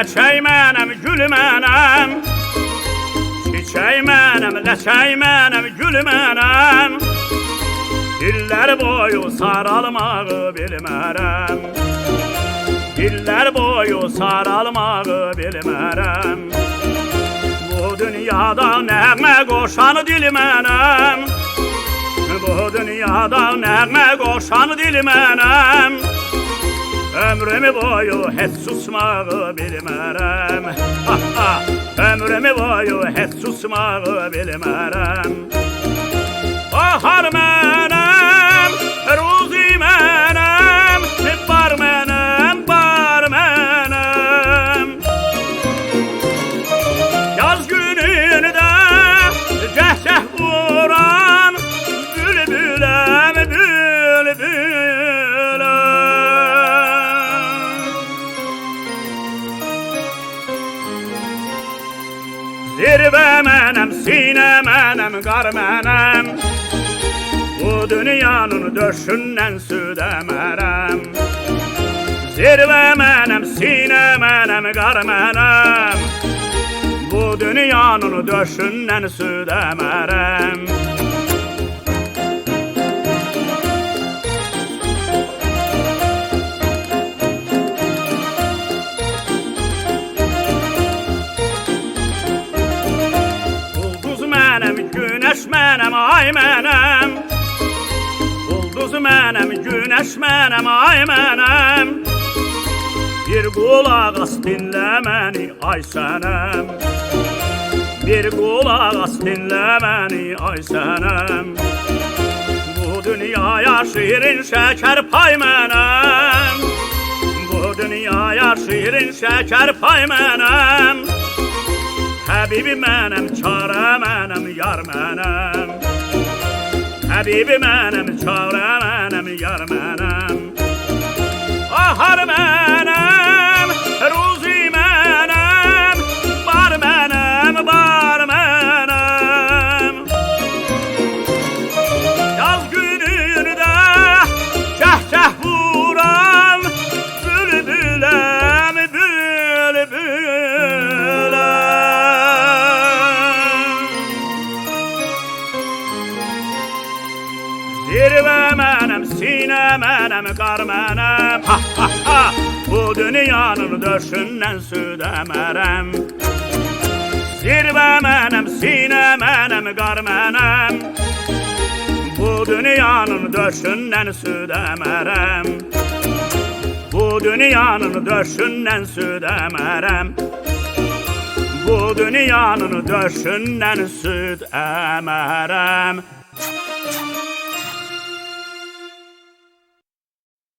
ləçək mənəm, gül mənəm. Çiçək mənəm, ləçək mənəm, gül mənəm. İllər boyu saralmağı bilmərəm. İllər boyu saralmağı bilmərəm. Bu dünyada nəğmə qoşan dil mənəm. Bu dünyada nəğmə qoşan dil mənəm. Ömrümü boyu heç susmağı bilmərəm. Ömrümü boyu heç susmağı bilmərəm. Bahar mənəm, ruzi mənəm, bar mənəm, bar mənəm. Yaz günündə cəhcəh vuran bülbüləm, bülbüləm. Zirvə mənəm, sinə mənəm, qar mənəm. Bu dünyanın döşündən süd əmərəm. Zirvə mənəm, sinə mənəm, qar mənəm. Bu dünyanın döşündən süd əmərəm. Ulduz mənəm, günəş mənəm, ay mənəm. Ulduz mənəm, günəş mənəm, ay mənəm. Bir qulaq as dinlə məni, ay sənəm. Bir qulaq as dinlə məni, ay sənəm. Bu dünyaya şirin şəkər pay mənəm. Bu dünyaya şirin şəkər pay mənəm. Həbibi mənəm, çarə mənəm, yar mənəm. Həbibi mənəm, çarə mənəm, yar mənəm. Bahar mənəm, ruzi mənəm, bar mənəm, bar mənəm. Yaz günündə cəhcəh vuran bülbüləm, bülbüləm. Zirvə mənəm, sinə mənəm, qar mənəm. Bu dünyanın döşündən süd əmərəm. Zirvə mənəm, sinə mənəm, qar mənəm. Bu dünyanın döşündən süd əmərəm. Bu dünyanın döşündən süd əmərəm. Bu dünyanın döşündən süd əmərəm.